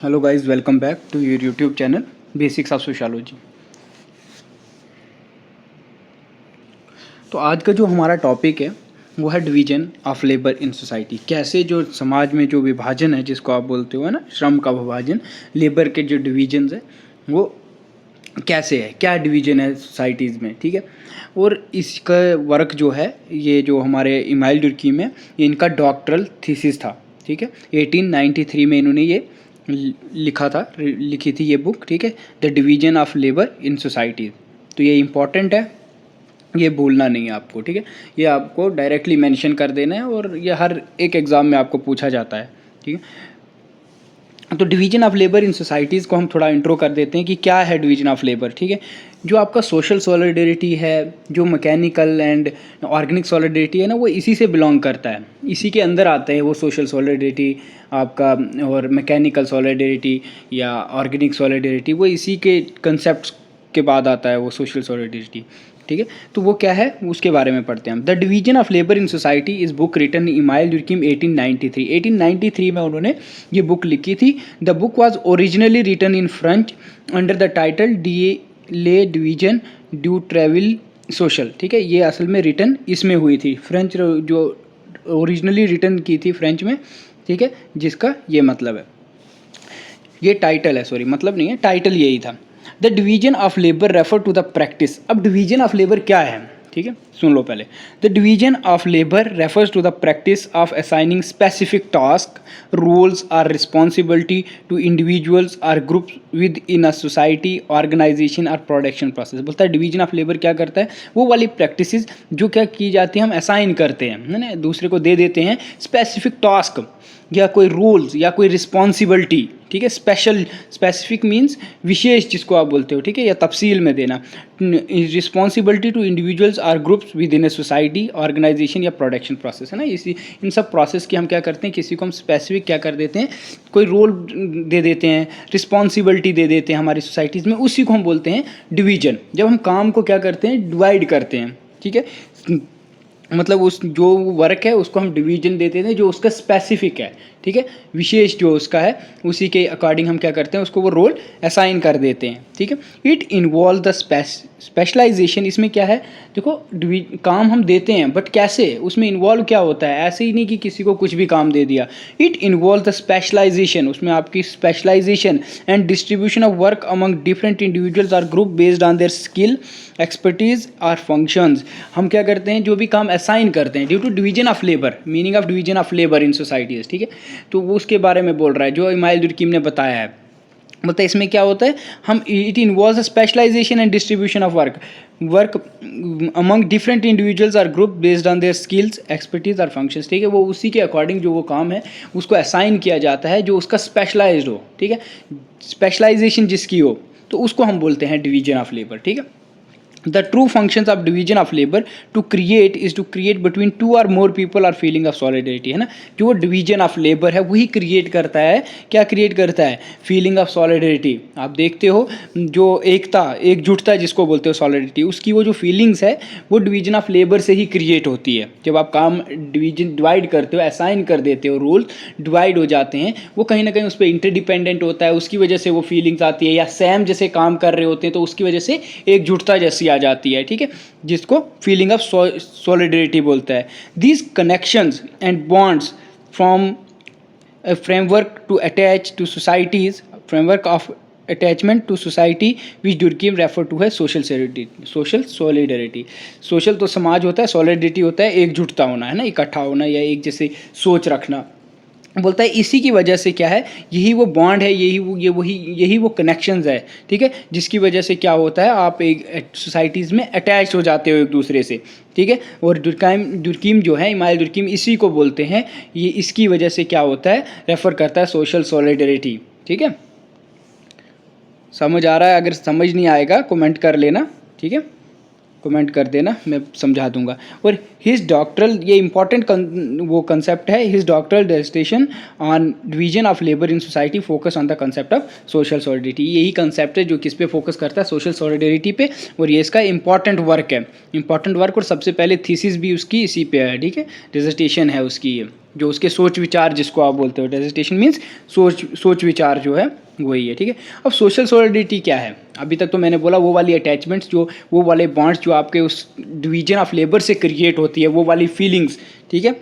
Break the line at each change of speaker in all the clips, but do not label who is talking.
Hello guys, welcome back to your YouTube channel basics of sociology. तो आज का जो हमारा टॉपिक है वो है division of labour in society. कैसे जो समाज में जो विभाजन है, जिसको आप बोलते हो ना, श्रम का विभाजन, लेबर के जो डिवीजन्स है वो कैसे है, क्या डिवीजन है सोसाइटीज़ में, ठीक है। और इसका वर्क जो है, ये जो हमारे इमाइल डुर्कीम है, ये इनका डॉक्टरल थीसिस था, ठीक है। 1893 में इन्होंने ये लिखी थी ये बुक, ठीक है, the division of labour in societies. तो ये इम्पॉर्टेंट है, ये भूलना नहीं है आपको, ठीक है। ये आपको डायरेक्टली मेंशन कर देना है और ये हर एक एग्ज़ाम में आपको पूछा जाता है, ठीक है। तो division of labour in societies को हम थोड़ा इंट्रो कर देते हैं कि क्या है डिवीजन ऑफ लेबर, ठीक है। जो आपका सोशल सॉलिडरिटी है, जो मैकेनिकल एंड ऑर्गेनिक सॉलिडरिटी है ना, वो इसी से बिलोंग करता है, इसी के अंदर आता है वो सोशल सॉलिडरिटी आपका, और मैकेनिकल सॉलिडरिटी या ऑर्गेनिक सॉलिडरिटी वो इसी के कंसेप्ट के बाद आता है वो सोशल सॉलिडरिटी, ठीक है। तो वो क्या है उसके बारे में पढ़ते हैं हम। The division of labour in society इस बुक रिटन इमाइल डुर्कीम 1893 में उन्होंने ये बुक लिखी थी। The book was originally written in French under the title de la division du travail social, ठीक है। ये असल में रिटन इसमें हुई थी, फ्रेंच जो ओरिजिनली रिटन की थी फ्रेंच में, ठीक है, जिसका ये मतलब है, ये टाइटल है, सॉरी मतलब नहीं है, टाइटल यही था। The division of labour refer to the practice. अब डिवीजन ऑफ लेबर क्या है, ठीक है, सुन लो पहले। The division of labour refers to the practice of assigning specific task, rules और रिस्पॉन्सिबिलिटी टू इंडिविजुअल्स और groups within a society, organisation और प्रोडक्शन प्रोसेस। बोलता है डिवीजन ऑफ लेबर क्या करता है, वो वाली प्रैक्टिसेस जो क्या की जाती है, हम असाइन करते हैं, है ना, दूसरे को दे देते हैं स्पेसिफिक टास्क या कोई रूल्स या कोई रिस्पॉन्सिबिलिटी, ठीक है। स्पेसिफिक मीन्स विशेष, जिसको आप बोलते हो, ठीक है, या तफसील में देना। Responsibility to individuals or groups within a society, organisation या प्रोडक्शन प्रोसेस, है ना। इसी इन सब प्रोसेस की हम क्या करते हैं, किसी को हम स्पेसिफिक क्या कर देते हैं, कोई रोल दे देते हैं, रिस्पॉन्सिबिलिटी दे देते हैं हमारी सोसाइटीज़ में, उसी को हम बोलते हैं डिवीजन। जब हम काम को क्या करते हैं, डिवाइड करते हैं, ठीक है, मतलब उस जो वर्क है उसको हम डिवीजन देते हैं जो उसका स्पेसिफिक है, ठीक है, विशेष जो उसका है, उसी के अकॉर्डिंग हम क्या करते हैं, उसको वो रोल असाइन कर देते हैं, ठीक है। It involve the specialisation. इसमें क्या है, देखो काम हम देते हैं बट कैसे, उसमें इन्वॉल्व क्या होता है, ऐसे ही नहीं कि किसी को कुछ भी काम दे दिया। इट इन्वॉल्व द स्पेशलाइजेशन, उसमें आपकी specialisation and distribution of work among different individuals or group based on their skill, expertise और फंक्शंस। हम क्या करते हैं, जो भी काम असाइन करते हैं due to division of labour, meaning of division of labour in societies, ठीक है। तो वो उसके बारे में बोल रहा है जो इमाइल डुर्कीम ने बताया है। मतलब इसमें क्या होता है, हम it involves specialization and distribution of work among different individuals और group based on their skills, expertise और फंक्शंस, ठीक है। वो उसी के अकॉर्डिंग जो वो काम है उसको असाइन किया जाता है जो उसका स्पेशलाइज्ड हो, ठीक है, स्पेशलाइजेशन जिसकी हो, तो उसको हम बोलते हैं डिवीजन ऑफ लेबर, ठीक है। The true functions of division of labor to create is to create between two or more people or feeling of solidarity, है ना। जो डिवीजन ऑफ लेबर है वही क्रिएट करता है, क्या क्रिएट करता है, फीलिंग ऑफ सॉलिडरिटी। आप देखते हो जो एकता, एकजुटता जिसको बोलते हो सॉलिडरिटी, उसकी वो जो फीलिंग्स है वो डिवीजन ऑफ लेबर से ही क्रिएट होती है। जब आप काम डिवाइड करते हो, असाइन कर देते हो, रूल डिवाइड हो जाते हैं, वो कहीं ना कहीं उस पर इंटरडिपेंडेंट होता है, उसकी वजह से वो फीलिंग्स आती है, या सेम जैसे काम कर रहे होते हैं तो उसकी वजह से एकजुटता जैसी आ जाती है, ठीक है, जिसको फीलिंग ऑफ सॉलिडरिटी बोलता है। These connections and bonds from a framework to attach to societies, framework of attachment to society which Durkheim refer to है social solidarity। सोशल तो समाज होता है, सॉलिडरिटी होता है एकजुटता होना, है ना, इकट्ठा होना या एक जैसे सोच रखना। बोलता है इसी की वजह से क्या है, यही वो बॉन्ड है, यही वो कनेक्शंस है, ठीक है, जिसकी वजह से क्या होता है, आप एक सोसाइटीज़ में अटैच हो जाते हो एक दूसरे से, ठीक है। और दुर्कीम जो है, इमाइल दुर्कीम, इसी को बोलते हैं, ये इसकी वजह से क्या होता है, रेफ़र करता है सोशल सॉलिडरिटी, ठीक है। समझ आ रहा है, अगर समझ नहीं आएगा कमेंट कर लेना, ठीक है। कमेंट कर देना, मैं समझा दूंगा। और हिज डॉक्टरल, ये इंपॉर्टेंट वो कंसेप्ट है, his doctoral dissertation on division of labour in society focus on the concept of social solidity. यही कंसेप्ट है जो किस पे फोकस करता है, सोशल सॉलिडिटी पे, और ये इसका इंपॉर्टेंट वर्क है, इंपॉर्टेंट वर्क। और सबसे पहले थीसिस भी उसकी इसी पे है, ठीक है, डिसर्टेशन है उसकी, ये जो उसके सोच विचार जिसको आप बोलते हो, डिसर्टेशन मीन्स सोच विचार जो है वही है, ठीक है। अब सोशल सॉलिडिटी क्या है? अभी तक तो मैंने बोला वो वाली अटैचमेंट्स, जो वो वाले बॉन्ड्स जो आपके उस डिवीजन ऑफ लेबर से क्रिएट होती है, वो वाली फीलिंग्स, ठीक है,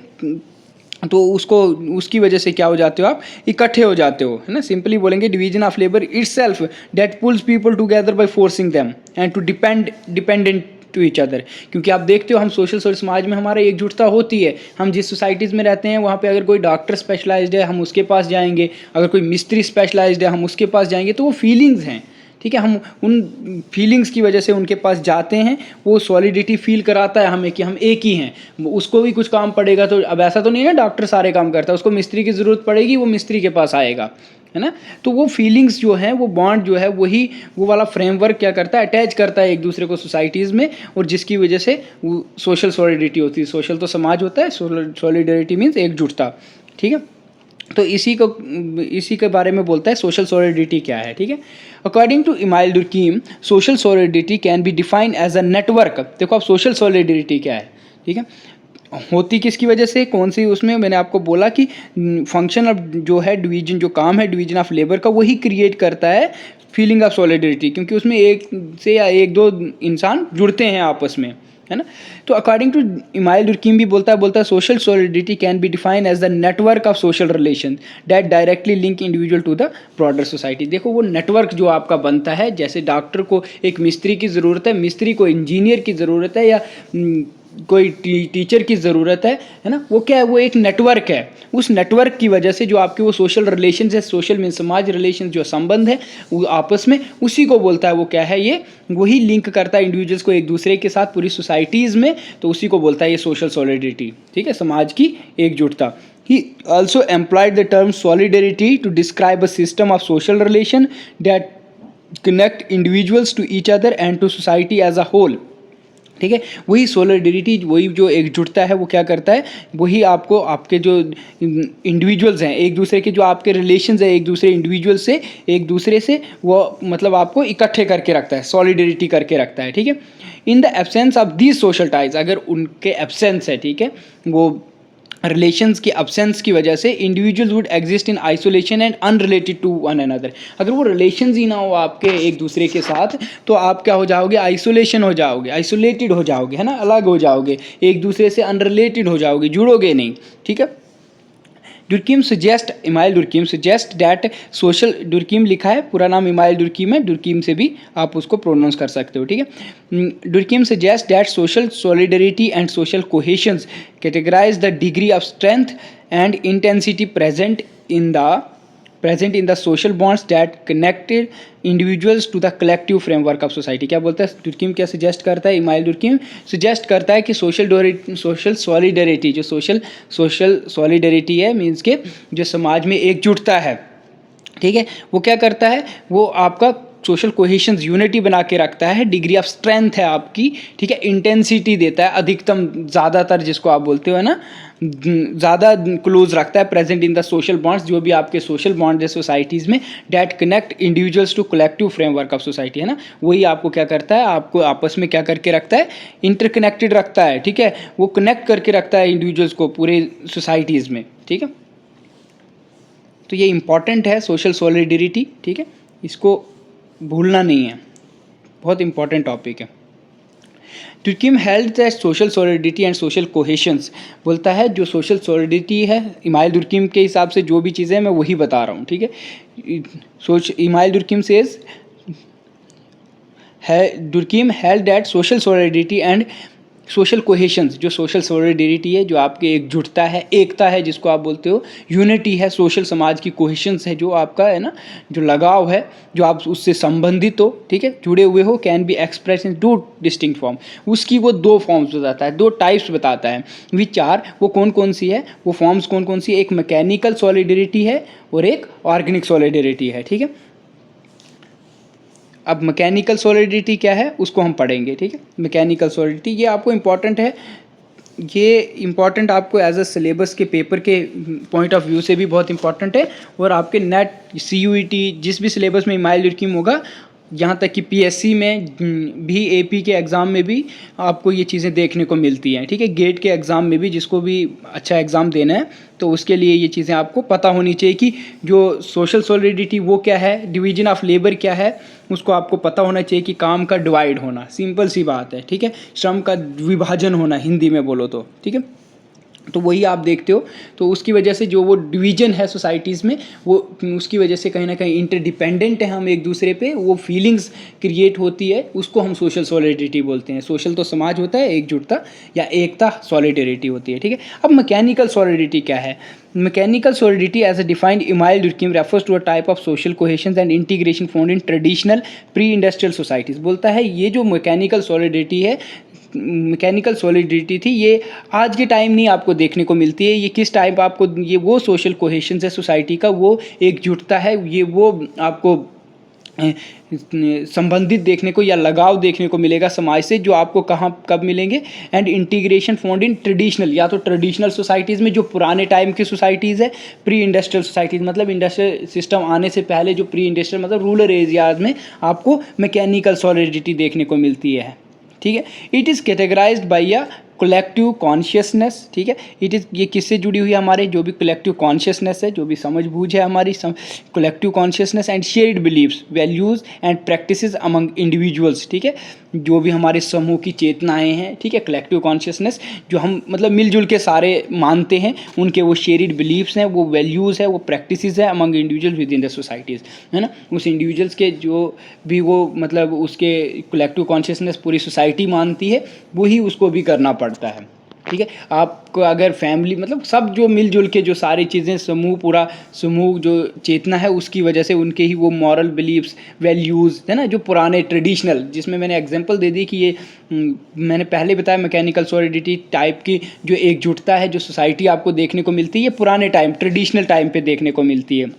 तो उसको उसकी वजह से क्या हो जाते हो आप, इकट्ठे हो जाते हो, है ना। सिंपली बोलेंगे division of labour itself that pulls people together by forcing them and to dependent to each other. क्योंकि आप देखते हो हम सोशल समाज में हमारा एकजुटता होती है, हम जिस सोसाइटीज़ में रहते हैं वहाँ पे अगर कोई डॉक्टर स्पेशलाइज्ड है हम उसके पास जाएंगे, अगर कोई मिस्त्री स्पेशलाइज्ड है हम उसके पास जाएंगे, तो वो फीलिंग्स हैं, ठीक है, हम उन फीलिंग्स की वजह से उनके पास जाते हैं, वो सॉलिडिटी फील कराता है हमें कि हम एक ही हैं। उसको भी कुछ काम पड़ेगा तो, अब ऐसा तो नहीं है ना डॉक्टर सारे काम करता है, उसको मिस्त्री की ज़रूरत पड़ेगी, वो मिस्त्री के पास आएगा, है ना। तो वो फीलिंग्स जो है, वो बॉन्ड जो है, वही वो वाला फ्रेमवर्क क्या करता है, अटैच करता है एक दूसरे को सोसाइटीज़ में, और जिसकी वजह से वो सोशल सॉलिडिटी होती है। सोशल तो समाज होता है, सॉलिडिटी मीन्स एकजुटता, ठीक है। तो इसी के बारे में बोलता है सोशल सॉलिडिटी क्या है, ठीक है। According to Emile Durkheim, social solidity can be defined as a network. देखो अब सोशल सॉलिडिटी क्या है, ठीक है, होती किसकी वजह से, कौन सी, उसमें मैंने आपको बोला कि फंक्शन ऑफ जो है डिवीजन, जो काम है डिवीजन ऑफ लेबर का, वही क्रिएट करता है फीलिंग ऑफ सॉलिडिटी, क्योंकि उसमें एक से या एक दो इंसान जुड़ते हैं आपस में, है ना। तो अकॉर्डिंग टू इमाइल दुर्कीम भी बोलता है social solidity can be defined as the network of social relation that directly link individual to the broader society. देखो वो नेटवर्क जो आपका बनता है, जैसे डॉक्टर को एक मिस्त्री की ज़रूरत है, मिस्त्री को इंजीनियर की ज़रूरत है, या कोई टीचर की ज़रूरत है ना, वो क्या है, वो एक नेटवर्क है। उस नेटवर्क की वजह से जो आपके वो सोशल रिलेशंस है, सोशल में समाज रिलेशन जो संबंध है वो आपस में, उसी को बोलता है वो क्या है, ये वही लिंक करता है इंडिविजुअल्स को एक दूसरे के साथ पूरी सोसाइटीज़ में, तो उसी को बोलता है ये सोशल सॉलिडिटी, ठीक है, समाज की एकजुटता। He also employed the term solidarity to describe a system of social relation that connect individuals to each other and to society as a whole, ठीक है। वही सॉलिडिटी, वही जो एकजुटता है, वो क्या करता है, वही आपको आपके जो इंडिविजुअल्स हैं, एक दूसरे के जो आपके रिलेशंस है एक दूसरे इंडिविजुअल से, एक दूसरे से, वो मतलब आपको इकट्ठे करके रखता है, सॉलिडिटी करके रखता है, ठीक है। In the absence of these social ties, अगर उनके एब्सेंस है, ठीक है, वो रिलेशंस के अब्सेंस की वजह से individuals would exist in isolation and unrelated to one another. अगर वो रिलेशंस ही ना हो आपके एक दूसरे के साथ, तो आप क्या हो जाओगे, आइसोलेशन हो जाओगे, आइसोलेटेड हो जाओगे, है ना, अलग हो जाओगे, एक दूसरे से अनरिलेटेड हो जाओगे, जुड़ोगे नहीं, ठीक है। Durkheim suggest, email दुर्कीम suggest that social, दुर्कीम लिखा है, पूरा नाम इमाइल दुर्कीम है, दुर्कीम से भी आप उसको प्रोनाउंस कर सकते हो, ठीक है। Durkheim suggest that social solidarity and social cohesions categorize the degree of strength and intensity present in the social bonds that connected individuals to the collective framework of society. क्या बोलता है दुर्कीम, क्या सजेस्ट करता है इमाइल दुर्कीम, सजेस्ट करता है कि social solidarity, जो सोशल सॉलिडरिटी है, मीन्स के जो समाज में एकजुटता है, ठीक है, वो क्या करता है, वो आपका सोशल कोहेशंस, यूनिटी बना के रखता है, डिग्री ऑफ स्ट्रेंथ है आपकी, ठीक है, इंटेंसिटी देता है, अधिकतम, ज़्यादातर जिसको आप बोलते हो ना, ज़्यादा क्लोज रखता है, present in the social bonds, जो भी आपके सोशल बॉन्ड है सोसाइटीज़ में, that connect individuals to collective framework of society, है ना, वही आपको क्या करता है, आपको आपस में क्या करके रखता है, इंटरकनेक्टेड रखता है, ठीक है, वो कनेक्ट करके रखता है इंडिविजुअल्स को पूरे सोसाइटीज़ में, ठीक है। तो ये इंपॉर्टेंट है सोशल सॉलिडरिटी, ठीक है, इसको भूलना नहीं है, बहुत इंपॉर्टेंट टॉपिक है। Durkheim held that social solidity and social cohesions, बोलता है जो सोशल सॉलिडिटी है, इमाइल दुर्कीम के हिसाब से जो भी चीज़ें मैं वही बता रहा हूँ, ठीक है। Emile Durkheim says Durkheim held that social solidity and social cohesions, जो सोशल सॉलिडरिटी है, जो आपकी एकजुटता है, एकता है जिसको आप बोलते हो, यूनिटी है, सोशल समाज की कोहेशंस है, जो आपका है ना, जो लगाव है, जो आप उससे संबंधित हो, ठीक है, जुड़े हुए हो, can be express in two distinct form, उसकी वो दो फॉर्म्स बताता है, दो टाइप्स बताता है, विच आर, वो कौन कौन सी है, वो फॉर्म्स कौन कौन सी है, एक मैकेनिकल सॉलिडरिटी है और एक ऑर्गेनिक सॉलिडरिटी है, ठीक है। अब मैकेनिकल सॉलिडिटी क्या है उसको हम पढ़ेंगे, ठीक है। मैकेनिकल सॉलिडिटी ये आपको इम्पॉर्टेंट है, ये इम्पॉर्टेंट आपको एज अ सिलेबस के पेपर के पॉइंट ऑफ व्यू से भी बहुत इंपॉर्टेंट है, और आपके नेट CUET जिस भी सिलेबस में इमाइल ड्यूरकीम होगा, यहाँ तक कि PSC में भी, AP के एग्ज़ाम में भी आपको ये चीज़ें देखने को मिलती हैं, ठीक है। गेट के एग्ज़ाम में भी जिसको भी अच्छा एग्ज़ाम देना है तो उसके लिए ये चीज़ें आपको पता होनी चाहिए कि जो सोशल सॉलिडिटी वो क्या है, डिवीजन ऑफ लेबर क्या है, उसको आपको पता होना चाहिए कि काम का डिवाइड होना, सिंपल सी बात है, ठीक है। श्रम का विभाजन होना हिंदी में बोलो तो, ठीक है। तो वही आप देखते हो, तो उसकी वजह से जो वो डिवीजन है सोसाइटीज़ में, वो उसकी वजह से कहीं ना कहीं इंटरडिपेंडेंट है हम एक दूसरे पे, वो फीलिंग्स क्रिएट होती है, उसको हम सोशल सॉलिडिटी बोलते हैं। सोशल तो समाज होता है, एकजुटता या एकता सॉलिडरिटी होती है, ठीक है। अब मैकेनिकल सॉलिडिटी क्या है? Mechanical solidity as a defined Emile Durkheim refers to a type of social cohesion and integration found in traditional pre industrial societies. बोलता है ये जो मैकेनिकल सॉलिडिटी है, मैकेनिकल सॉलिडिटी थी, ये आज के टाइम नहीं आपको देखने को मिलती है। ये किस टाइप आपको, ये वो सोशल कोहेशन है सोसाइटी का, वो एकजुटता है, ये वो आपको संबंधित देखने को या लगाव देखने को मिलेगा समाज से, जो आपको कहाँ कब मिलेंगे। And integration found in traditional, या तो ट्रेडिशनल सोसाइटीज़ में जो पुराने टाइम की सोसाइटीज़ है, प्री इंडस्ट्रियल सोसाइटीज़ मतलब इंडस्ट्रियल सिस्टम आने से पहले जो प्री इंडस्ट्रियल मतलब रूरल एरियाज में आपको मैकेनिकल सॉलिडिटी देखने को मिलती है, ठीक है। It is categorised by a collective consciousness, ठीक है। इट इज़, ये किससे जुड़ी हुई है? हमारे जो भी कलेक्टिव कॉन्शियसनेस है, जो भी समझ बूझ है हमारी, collective consciousness and shared believes, values and practices among individuals, ठीक है। जो भी हमारे समूह की चेतनाएं हैं, ठीक है, कलेक्टिव कॉन्शियसनेस जो हम मतलब मिलजुल के सारे मानते हैं, उनके वो शेयर्ड बिलीव्स हैं, वो वैल्यूज़ है, वो प्रैक्टिसेस है among individuals with in the societies, है ना। उस इंडिविजुअल्स के जो भी वो मतलब उसके कलेक्टिव कॉन्शियसनेस पूरी सोसाइटी मानती है, वही उसको भी करना पड़ता है, ठीक है। आपको अगर फैमिली मतलब सब जो मिलजुल के जो सारी चीज़ें समूह, पूरा समूह जो चेतना है, उसकी वजह से उनके ही वो मॉरल बिलीव्स, वैल्यूज़ है ना, जो पुराने ट्रेडिशनल, जिसमें मैंने एग्जांपल दे दी कि ये मैंने पहले बताया मैकेनिकल सॉलिडिटी टाइप की जो एकजुटता है, जो सोसाइटी आपको देखने को मिलती है, ये पुराने टाइम ट्रेडिशनल टाइम पे देखने को मिलती है,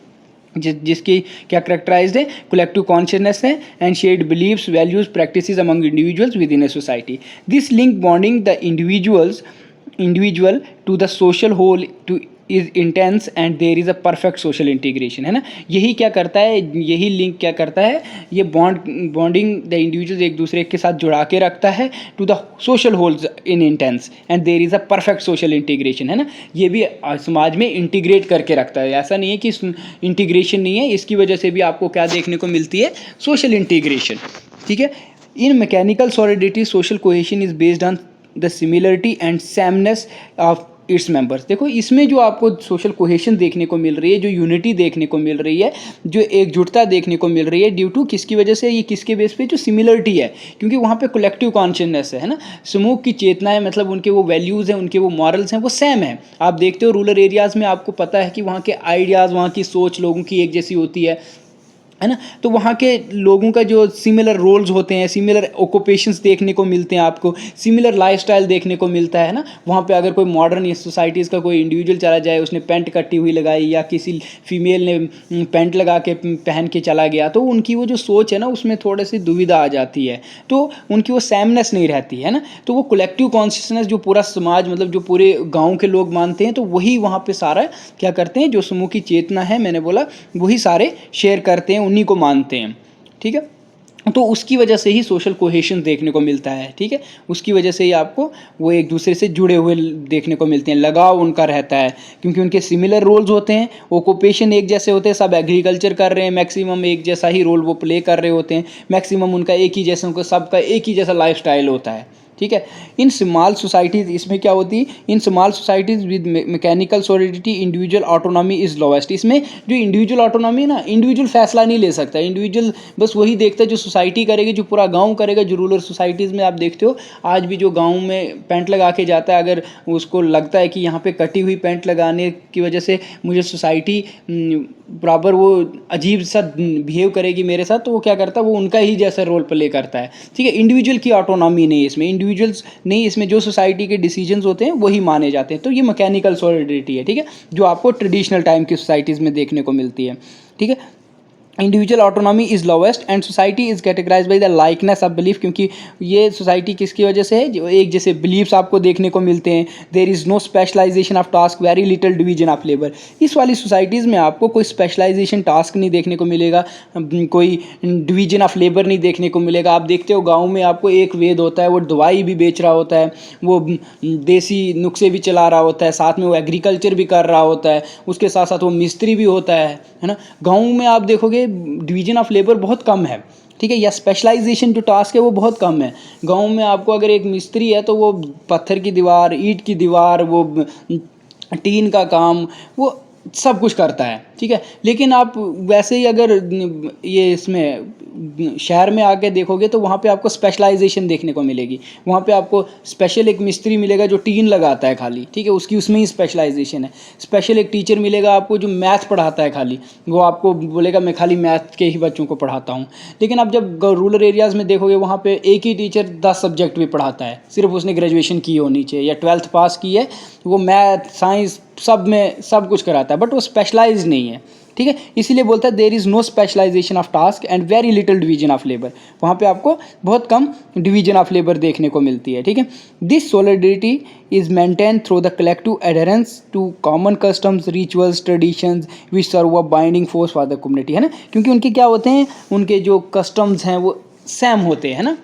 जिसकी क्या करेक्टराइज्ड है, कलेक्टिव कॉन्शियसनेस है and shared believes, values, practices among individuals within a society. This link bonding the individual to the social whole too is intense and there is a perfect social integration, है ना। यही क्या करता है, यही link क्या करता है, ये बॉन्डिंग द इंडिविजुअल्स एक दूसरे के साथ जुड़ा के रखता है, to the social wholes in intense and there is a perfect social integration, है ना। ये भी समाज में इंटीग्रेट करके रखता है। ऐसा नहीं है कि इंटीग्रेशन नहीं है, इसकी वजह से भी आपको क्या देखने को मिलती है, सोशल इंटीग्रेशन, ठीक है। इन mechanical solidity social cohesion is based on the similarity and sameness of its members. देखो इसमें जो आपको सोशल कोहेशन देखने को मिल रही है, जो यूनिटी देखने को मिल रही है, जो एकजुटता देखने को मिल रही है, ड्यू टू किसकी वजह से, ये किसके बेस पे, जो सिमिलरिटी है, क्योंकि वहाँ पे कलेक्टिव कॉन्शियसनेस है ना, समूह की चेतना है, मतलब उनके वो वैल्यूज़ हैं, उनके वो मॉरल्स हैं, वो सेम है। आप देखते हो रूरल एरियाज़ में आपको पता है कि वहाँ के आइडियाज़, वहाँ की सोच लोगों की एक जैसी होती है ना। तो वहाँ के लोगों का जो सिमिलर रोल्स होते हैं, सिमिलर ऑक्यूपेशंस देखने को मिलते हैं, आपको सिमिलर लाइफस्टाइल देखने को मिलता है ना। वहाँ पे अगर कोई मॉडर्न सोसाइटीज़ का कोई इंडिविजुअल चला जाए, उसने पैंट कटी हुई लगाई, या किसी फीमेल ने पैंट लगा के पहन के चला गया, तो उनकी वो जो सोच है ना, उसमें थोड़ी सी दुविधा आ जाती है, तो उनकी वो सेमनेस नहीं रहती है ना। तो वो कलेक्टिव कॉन्शियसनेस जो पूरा समाज मतलब जो पूरे गाँव के लोग मानते हैं, तो वही वहाँ पर सारा क्या करते हैं, जो समूह की चेतना है, मैंने बोला वही सारे शेयर करते हैं, उन्हीं को मानते हैं, ठीक है। तो उसकी वजह से ही सोशल कोहेशन देखने को मिलता है, ठीक है। उसकी वजह से ही आपको वो एक दूसरे से जुड़े हुए देखने को मिलते हैं, लगाव उनका रहता है, क्योंकि उनके सिमिलर रोल्स होते हैं, ऑक्यूपेशन एक जैसे होते हैं, सब एग्रीकल्चर कर रहे हैं, मैक्सिमम एक जैसा ही रोल वो प्ले कर रहे होते हैं, मैक्सिमम उनका एक ही जैसा, उनका सबका एक ही जैसा लाइफस्टाइल होता है, ठीक है। इन स्मॉल सोसाइटीज़, इसमें क्या होती है, in small societies with mechanical solidity individual autonomy is lowest. इसमें जो इंडिविजुअल ऑटोनॉमी है ना, इंडिविजुअल फैसला नहीं ले सकता, इंडिविजुअल बस वही देखता है जो सोसाइटी करेगी, जो पूरा गांव करेगा। जो रूरल सोसाइटीज़ में आप देखते हो आज भी जो गांव में पैंट लगा के जाता है, अगर उसको लगता है कि यहाँ पे कटी हुई पैंट लगाने की वजह से मुझे सोसाइटी बराबर वो अजीब सा बिहेव करेगी मेरे साथ, तो वो क्या करता है, वो उनका ही जैसा रोल प्ले करता है, ठीक है। इंडिविजुअल की ऑटोनॉमी नहीं, इसमें इंडिविजुअल्स नहीं, इसमें जो सोसाइटी के डिसीजंस होते हैं वही माने जाते हैं। तो ये मैकेनिकल सॉलिडिटी है, ठीक है, जो आपको ट्रेडिशनल टाइम की सोसाइटीज़ में देखने को मिलती है, ठीक है। Individual autonomy is lowest and society is categorise by the likeness of belief, क्योंकि ये सोसाइटी किसकी वजह से है, जो एक जैसे बिलीफ्स आपको देखने को मिलते हैं। There is no specialisation of task, very little division of labour. इस वाली सोसाइटीज़ में आपको कोई स्पेशलाइजेशन टास्क नहीं देखने को मिलेगा, कोई डिवीजन ऑफ लेबर नहीं देखने को मिलेगा। आप देखते हो गाँव में आपको एक वेद होता है, वो दवाई भी बेच रहा होता है, वो देसी नुस्खे भी चला रहा होता है, साथ में वो एग्रीकल्चर भी कर रहा होता है, उसके साथ साथ वो मिस्त्री भी होता है ना। गाँव में आप देखोगे डिवीजन ऑफ लेबर बहुत कम है, ठीक है, या स्पेशलाइजेशन जो टास्क है वो बहुत कम है। गांव में आपको अगर एक मिस्त्री है तो वो पत्थर की दीवार, ईंट की दीवार, वो टीन का काम, वो सब कुछ करता है, ठीक है। लेकिन आप वैसे ही अगर ये इसमें शहर में आके देखोगे तो वहाँ पे आपको स्पेशलाइजेशन देखने को मिलेगी। वहाँ पे आपको स्पेशल एक मिस्त्री मिलेगा जो टीन लगाता है खाली, ठीक है, उसकी उसमें ही स्पेशलाइजेशन है। स्पेशल एक टीचर मिलेगा आपको जो मैथ पढ़ाता है खाली, वो आपको बोलेगा मैं खाली मैथ के ही बच्चों को पढ़ाता हूँ। लेकिन आप जब रूरल एरियाज़ में देखोगे वहाँ पर एक ही टीचर 10 सब्जेक्ट भी पढ़ाता है, सिर्फ उसने ग्रेजुएशन की होनी चाहिए या 12th पास की है, वो मैथ साइंस सब में सब कुछ कराता है, बट वो स्पेशलाइज नहीं है, ठीक है। इसीलिए बोलता है there is no specialisation of task and very little division of labour. वहाँ पे आपको बहुत कम डिवीजन ऑफ लेबर देखने को मिलती है, ठीक है। This solidarity is maintain through the collective adherence to common customs, rituals, traditions which serve a binding force for the community, है ना। क्योंकि उनके क्या होते हैं, उनके जो कस्टम्स हैं वो सेम होते हैं ना,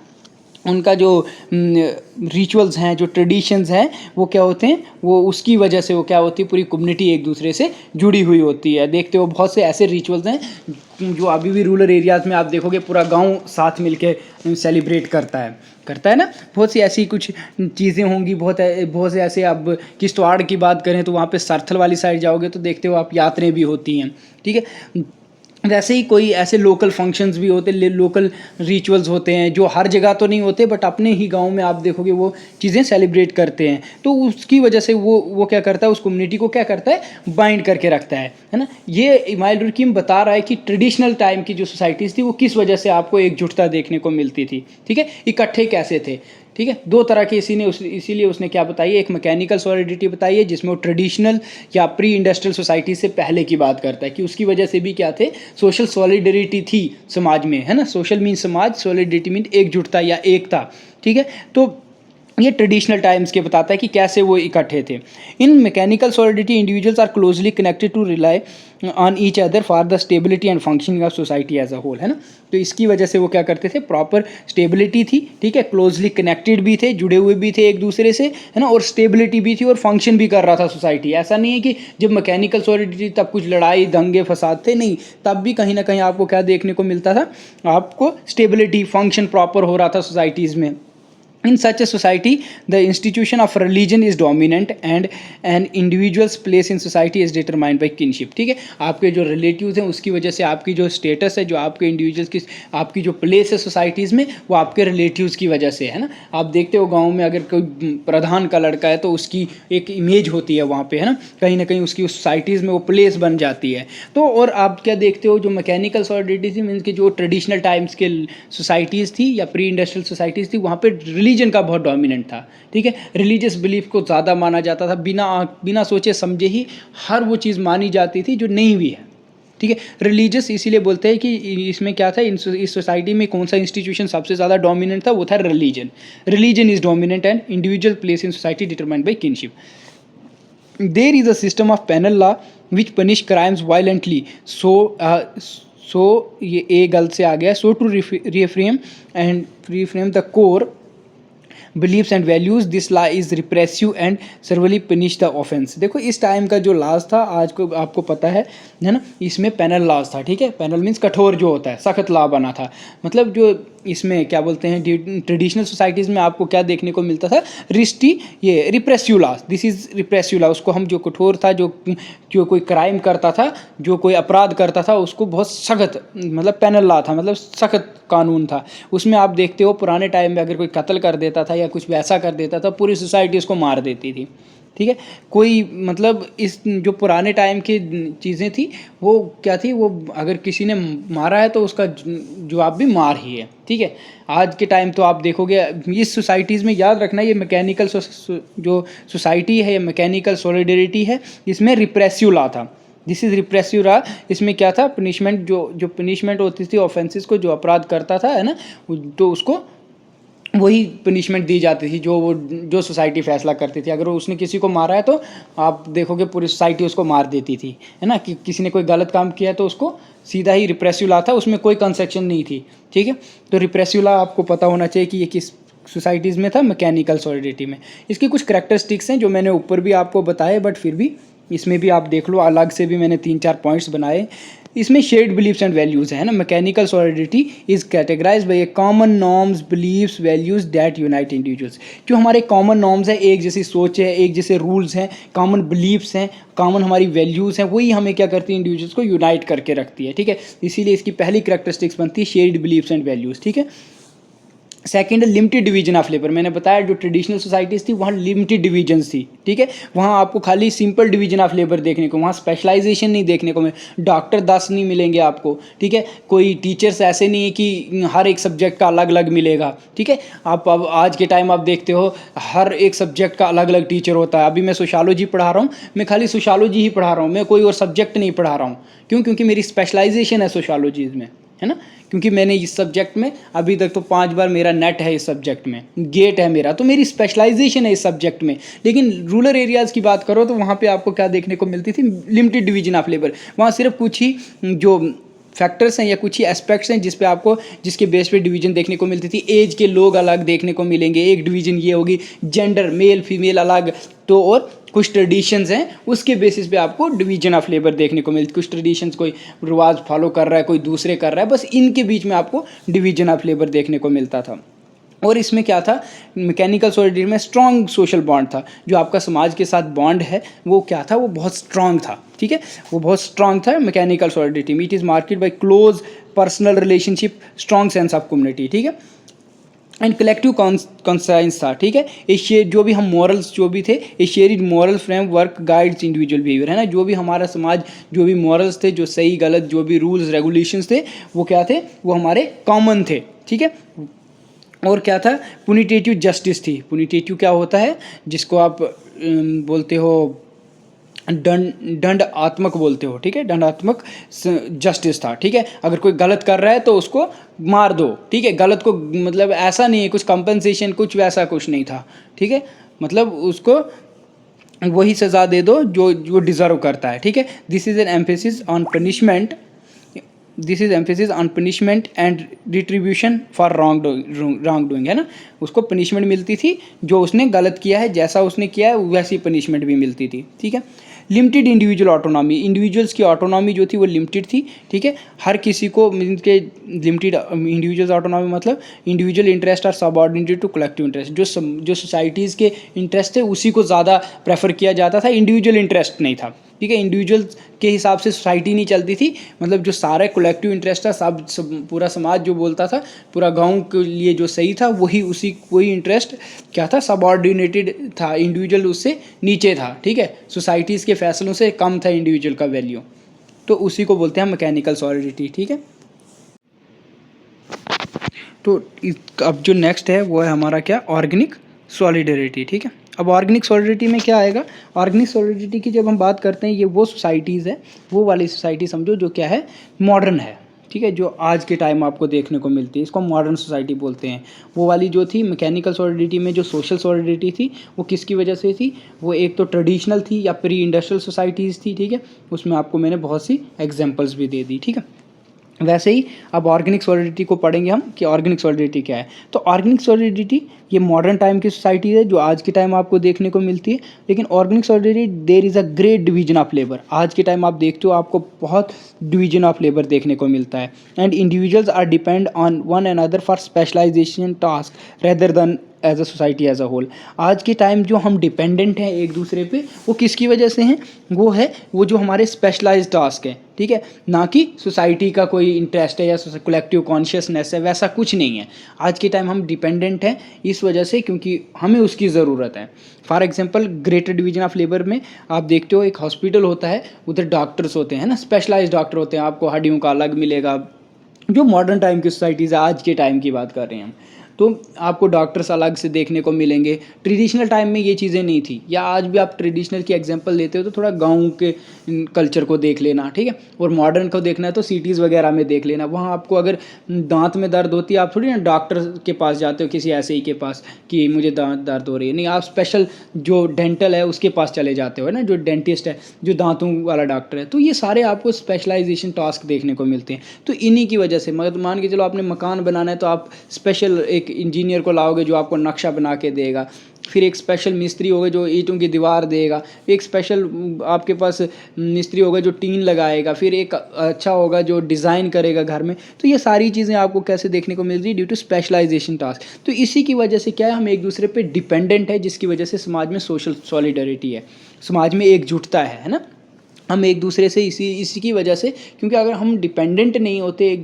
उनका जो रिचुअल्स हैं, जो ट्रेडिशंस हैं, वो क्या होते हैं, वो उसकी वजह से वो क्या होती है, पूरी कम्युनिटी एक दूसरे से जुड़ी हुई होती है। देखते हो बहुत से ऐसे रिचुअल्स हैं जो अभी भी रूरल एरियाज़ में आप देखोगे पूरा गांव साथ मिलके सेलिब्रेट करता है ना। बहुत सी ऐसी कुछ चीज़ें होंगी, बहुत से ऐसे, अब किश्तवाड़ की बात करें तो वहाँ पे सरथल वाली साइड जाओगे तो देखते हो आप यात्राएं भी होती हैं, ठीक है। वैसे ही कोई ऐसे लोकल फंक्शंस भी होते, लोकल रिचुअल्स होते हैं जो हर जगह तो नहीं होते, बट अपने ही गांव में आप देखोगे वो चीज़ें सेलिब्रेट करते हैं। तो उसकी वजह से वो क्या करता है, उस कम्युनिटी को क्या करता है, बाइंड करके रखता है ना। ये इमाइल डुर्कीम बता रहा है कि ट्रेडिशनल टाइम की जो सोसाइटीज़ थी वो किस वजह से आपको एकजुटता देखने को मिलती थी, ठीक है, इकट्ठे कैसे थे, ठीक है। दो तरह की इसीलिए उसने क्या बताई है, एक मैकेनिकल सॉलिडिटी बताई है जिसमें वो ट्रेडिशनल या प्री इंडस्ट्रियल सोसाइटी से पहले की बात करता है कि उसकी वजह से भी क्या थे, सोशल सॉलिडरिटी थी समाज में, है ना। सोशल मीन समाज, सॉलिडरिटी मीन एकजुटता या एकता, ठीक है। तो ये ट्रेडिशनल टाइम्स के बताता है कि कैसे वो इकट्ठे थे। In mechanical solidity individuals are closely connected to rely on each other for the stability and functioning of society as a whole, है ना। तो इसकी वजह से वो क्या करते थे, प्रॉपर स्टेबिलिटी थी, ठीक है, क्लोजली कनेक्टेड भी थे, जुड़े हुए भी थे एक दूसरे से, है ना, और स्टेबिलिटी भी थी और फंक्शन भी कर रहा था सोसाइटी। ऐसा नहीं है कि जब मैकेनिकल सॉलिडिटी तब कुछ लड़ाई दंगे फसाद थे, नहीं, तब भी कहीं ना कहीं आपको क्या देखने को मिलता था, आपको स्टेबिलिटी, फंक्शन प्रॉपर हो रहा था सोसाइटीज़ में। In such a society, the institution of religion is dominant and an individual's place in society is determined by kinship, ठीक है। आपके जो रिलेटिव्स हैं उसकी वजह से आपकी जो स्टेटस है, जो आपके इंडिविजुअल्स की आपकी जो प्लेस है सोसाइटीज़ में, वो आपके रिलेटिव्स की वजह से है ना। आप देखते हो गांव में अगर कोई प्रधान का लड़का है तो उसकी एक इमेज होती है वहाँ पे, है ना, कहीं ना कहीं उसकी उस सोसाइटीज़ में वो प्लेस बन जाती है। तो और आप क्या देखते हो, जो मैकेनिकल सॉलिडिटी थी मीन्स की जो ट्रेडिशनल टाइम्स के सोसाइटीज़ थी या प्री इंडस्ट्रियल सोसाइटीज़ थी, वहाँ पर रिलीजन का बहुत डोमिनेंट था, ठीक है। रिलीजियस बिलीफ को ज़्यादा माना जाता था, बिना सोचे समझे ही हर वो चीज़ मानी जाती थी जो नहीं भी है, ठीक है। रिलीजियस इसीलिए बोलते हैं कि इसमें क्या था, इस सोसाइटी में कौन सा इंस्टीट्यूशन सबसे ज़्यादा डोमिनेंट था, वो था religion is dominant and individual place in society determined by kinship. There is a system of penal law which punish crimes violently, so ये ए गलत से आ गया, so to reframe the core beliefs and values this law is repressive and severely punish the offense. देखो इस time का जो लॉज था, आज को आपको पता है ना, इसमें पेनल लॉज था, ठीक है। पेनल मीन्स कठोर जो होता है, सख्त लॉ बना था। मतलब जो इसमें क्या बोलते हैं, ट्रेडिशनल सोसाइटीज़ में आपको क्या देखने को मिलता था, ये repressive law, this is repressive law. उसको हम जो कठोर था, जो कोई क्राइम करता था, जो कोई अपराध करता था, उसको बहुत सख्त, मतलब पेनल लॉ था, मतलब सख्त कानून था। उसमें आप देखते हो पुराने टाइम में अगर कोई कत्ल कर देता था या कुछ वैसा कर देता था, पूरी सोसाइटी उसको मार देती थी, ठीक है। कोई मतलब इस जो पुराने टाइम की चीज़ें थी वो क्या थी, वो अगर किसी ने मारा है तो उसका जवाब भी मार ही है, ठीक है। आज के टाइम तो आप देखोगे इस सोसाइटीज़ में, याद रखना ये मैकेनिकल जो सोसाइटी है, ये मैकेनिकल सॉलिडरिटी है, इसमें रिप्रेसिव लॉ था, दिस इज़ रिप्रेसिव रहा। इसमें क्या था, पनिशमेंट जो पनिशमेंट होती थी ऑफेंसेस को, जो अपराध करता था है ना, तो उसको वही पनिशमेंट दी जाती थी जो सोसाइटी फैसला करती थी। अगर उसने किसी को मारा है तो आप देखोगे पूरी सोसाइटी उसको मार देती थी, है ना। कि किसी ने कोई गलत काम किया है तो उसको सीधा ही रिप्रेसिव लॉ था, उसमें कोई कंसेक्शन नहीं थी, ठीक है। तो रिप्रेसिव लॉ आपको पता होना चाहिए कि ये किस सोसाइटीज़ में था, मैकेनिकल सॉलिडिटी में। इसकी कुछ करैक्टरिस्टिक्स हैं जो मैंने ऊपर भी आपको बताए, बट फिर भी इसमें भी आप देख लो, अलग से भी मैंने 3-4 पॉइंट्स बनाए। इसमें शेयर्ड बिलीफ्स एंड वैल्यूज़ है ना। Mechanical solidity is categorised by a common norms, beliefs, values that unite individuals. जो हमारे कॉमन नॉर्म्स हैं, एक जैसी सोच है, एक जैसे रूल्स हैं, कॉमन बिलीफ्स हैं, कॉमन हमारी वैल्यूज़ हैं, वही हमें क्या करती है, इंडिविजुअल्स को यूनाइट करके रखती है, ठीक है। इसीलिए इसकी पहली करैक्टरिस्टिक्स बनती है शेयर्ड बिलीफ्स एंड वैल्यूज़, ठीक है। सेकेंड है लिमिटेड डिवीजन ऑफ लेबर। मैंने बताया जो ट्रेडिशनल सोसाइटीज़ थी वहाँ लिमिटेड डिवीजन्स थी, ठीक है। वहाँ आपको खाली सिंपल डिवीजन ऑफ लेबर देखने को, वहाँ स्पेशलाइजेशन नहीं देखने को मिले। डॉक्टर 10 नहीं मिलेंगे आपको, ठीक है। कोई टीचर्स ऐसे नहीं है कि हर एक सब्जेक्ट का अलग अलग मिलेगा, ठीक है। आप अब आज के टाइम आप देखते हो हर एक सब्जेक्ट का अलग अलग टीचर होता है। अभी मैं सोशियोलॉजी पढ़ा रहा हूँ, मैं खाली सोशियोलॉजी ही पढ़ा रहा हूँ, मैं कोई और सब्जेक्ट नहीं पढ़ा रहा हूँ। क्यों? क्योंकि मेरी स्पेशलाइजेशन है सोशियोलॉजीज़ में, है ना। क्योंकि मैंने इस सब्जेक्ट में अभी तक तो 5 बार मेरा नेट है, इस सब्जेक्ट में गेट है मेरा, तो मेरी स्पेशलाइजेशन है इस सब्जेक्ट में। लेकिन रूरल एरियाज़ की बात करो तो वहाँ पे आपको क्या देखने को मिलती थी, लिमिटेड डिवीजन ऑफ लेबर। वहाँ सिर्फ कुछ ही जो फैक्टर्स हैं या कुछ ही एस्पेक्ट्स हैं जिस पे आपको, जिसके बेस पे डिवीजन देखने को मिलती थी। एज के लोग अलग देखने को मिलेंगे, एक डिवीजन ये होगी, जेंडर मेल फीमेल अलग, तो और कुछ ट्रेडिशंस हैं उसके बेसिस पे आपको डिवीजन ऑफ लेबर देखने को मिलती। कुछ ट्रेडिशंस कोई रिवाज फॉलो कर रहा है, कोई दूसरे कर रहा है, बस इनके बीच में आपको डिवीजन ऑफ लेबर देखने को मिलता था। और इसमें क्या था, मैकेनिकल सॉलिडिटी में स्ट्रॉन्ग सोशल बॉन्ड था। जो आपका समाज के साथ बॉन्ड है वो क्या था, वो बहुत स्ट्रॉन्ग था, ठीक है। वो बहुत स्ट्रॉन्ग था मैकेनिकल सॉलिडिटी में। It is marked by close personal relationship, strong sense of community, ठीक है। एंड कलेक्टिव कॉन्साइंस था, ठीक है। ये शेयर जो भी हम मॉरल्स जो भी थे, ये shared moral framework guides individual behaviour, है ना। जो भी हमारा समाज, जो भी मॉरल्स थे, जो सही गलत जो भी रूल्स रेगुलेशंस थे, वो क्या थे, वो हमारे कॉमन थे, ठीक है। और क्या था, पुनिटेटिव जस्टिस थी। पुनिटेटिव क्या होता है, जिसको आप बोलते हो दंडात्मक बोलते हो, ठीक है। दंडात्मक जस्टिस था, ठीक है। अगर कोई गलत कर रहा है तो उसको मार दो, ठीक है। गलत को मतलब ऐसा नहीं है कुछ कंपनसेशन, कुछ वैसा कुछ नहीं था, ठीक है। मतलब उसको वही सज़ा दे दो जो डिज़र्व करता है, ठीक है। This is an emphasis on punishment, this is emphasis on punishment and retribution for wrong doing, है ना। उसको पनिशमेंट मिलती थी, जो उसने गलत किया है, जैसा उसने किया है वैसी पनिशमेंट भी मिलती थी, ठीक है। लिमिटेड इंडिविजुअल ऑटोनॉमी, इंडिविजुअल्स की ऑटोनॉमी जो थी वो लिमिटेड थी, ठीक है। हर किसी को के लिमिटेड इंडिविजुअल्स ऑटोनॉमी मतलब individual interest are subordinated to collective interest. जो सोसाइटीज़ के इंटरेस्ट थे उसी को ज़्यादा प्रेफर किया जाता था, इंडिविजुअल इंटरेस्ट नहीं था, ठीक है। इंडिविजुअल के हिसाब से सोसाइटी नहीं चलती थी, मतलब जो सारा कलेक्टिव इंटरेस्ट था, सब पूरा समाज जो बोलता था, पूरा गांव के लिए जो सही था वही इंटरेस्ट क्या था, सबऑर्डिनेटेड था, इंडिविजुअल उससे नीचे था, ठीक है। सोसाइटीज़ के फैसलों से कम था इंडिविजुअल का वैल्यू, तो उसी को बोलते हैं मैकेनिकल सॉलिडिटी, ठीक है। तो अब जो नेक्स्ट है वो है हमारा क्या, ऑर्गेनिक सॉलिडरिटी, ठीक है। अब ऑर्गेनिक सॉलिडरिटी में क्या आएगा, ऑर्गेनिक सॉलिडरिटी की जब हम बात करते हैं, ये वो सोसाइटीज़ है, वो वाली सोसाइटी समझो जो क्या है, मॉडर्न है, ठीक है। जो आज के टाइम आपको देखने को मिलती है, इसको मॉडर्न सोसाइटी बोलते हैं। वो वाली जो थी मैकेनिकल सॉलिडरिटी में जो सोशल सॉलिडरिटी थी, वो किसकी वजह से थी, वो एक तो ट्रेडिशनल थी या प्री इंडस्ट्रियल सोसाइटीज़ थी, ठीक है। उसमें आपको मैंने बहुत सी एग्जाम्पल्स भी दे दी, ठीक है। वैसे ही अब ऑर्गेनिक सॉलिडिटी को पढ़ेंगे हम कि ऑर्गेनिक सॉलिडिटी क्या है। तो ऑर्गेनिक सॉलिडिटी ये मॉडर्न टाइम की सोसाइटी है जो आज के टाइम आपको देखने को मिलती है। लेकिन organic solidity there is a great division of labour. आज के टाइम आप देखते हो आपको बहुत डिवीजन ऑफ लेबर देखने को मिलता है। And individuals are depend on one another for specialisation task rather than as a society as a whole. आज के टाइम जो हम डिपेंडेंट हैं एक दूसरे पे, वो किसकी वजह से हैं, वो जो हमारे स्पेशलाइज्ड टास्क हैं, ठीक है। ना कि सोसाइटी का कोई इंटरेस्ट है या कलेक्टिव कॉन्शियसनेस है, वैसा कुछ नहीं है। आज के टाइम हम डिपेंडेंट हैं इस वजह से क्योंकि हमें उसकी ज़रूरत है। For example greater division of labour में आप देखते हो एक हॉस्पिटल होता है, उधर डॉक्टर्स होते हैं ना, स्पेशलाइज्ड डॉक्टर होते हैं, आपको हड्डियों का अलग मिलेगा। जो मॉडर्न टाइम की सोसाइटीज़ है, आज के टाइम की बात कर रहे हैं हम, तो आपको डॉक्टर्स अलग से देखने को मिलेंगे। ट्रेडिशनल टाइम में ये चीज़ें नहीं थी, या आज भी आप ट्रेडिशनल की एग्जांपल लेते हो तो थोड़ा गाँव के कल्चर को देख लेना, ठीक है। और मॉडर्न को देखना है तो सिटीज़ वगैरह में देख लेना। वहाँ आपको अगर दांत में दर्द होती है, आप थोड़ी ना डॉक्टर के पास जाते हो किसी ऐसे ही के पास कि मुझे दांत दर्द हो रही है, नहीं, आप स्पेशल जो डेंटल है उसके पास चले जाते हो, है ना, जो डेंटिस्ट है, जो दांतों वाला डॉक्टर है। तो ये सारे आपको स्पेशलाइजेशन टास्क देखने को मिलते हैं। तो इन्हीं की वजह से, मगर मान के चलो आपने मकान बनाना है तो आप स्पेशल एक इंजीनियर को लाओगे जो आपको नक्शा बना के देगा, फिर एक स्पेशल मिस्त्री होगा जो ईंटों की दीवार देगा, एक स्पेशल आपके पास मिस्त्री होगा जो टीन लगाएगा, फिर एक अच्छा होगा जो डिज़ाइन करेगा घर में। तो ये सारी चीज़ें आपको कैसे देखने को मिल रही है, ड्यू टू स्पेशलाइजेशन टास्क। तो इसी की वजह से क्या है, हम एक दूसरे पे डिपेंडेंट है, जिसकी वजह से समाज में सोशल सॉलिडरिटी है, समाज में एकजुटता है ना। हम एक दूसरे से इसी की वजह से, क्योंकि अगर हम डिपेंडेंट नहीं होते एक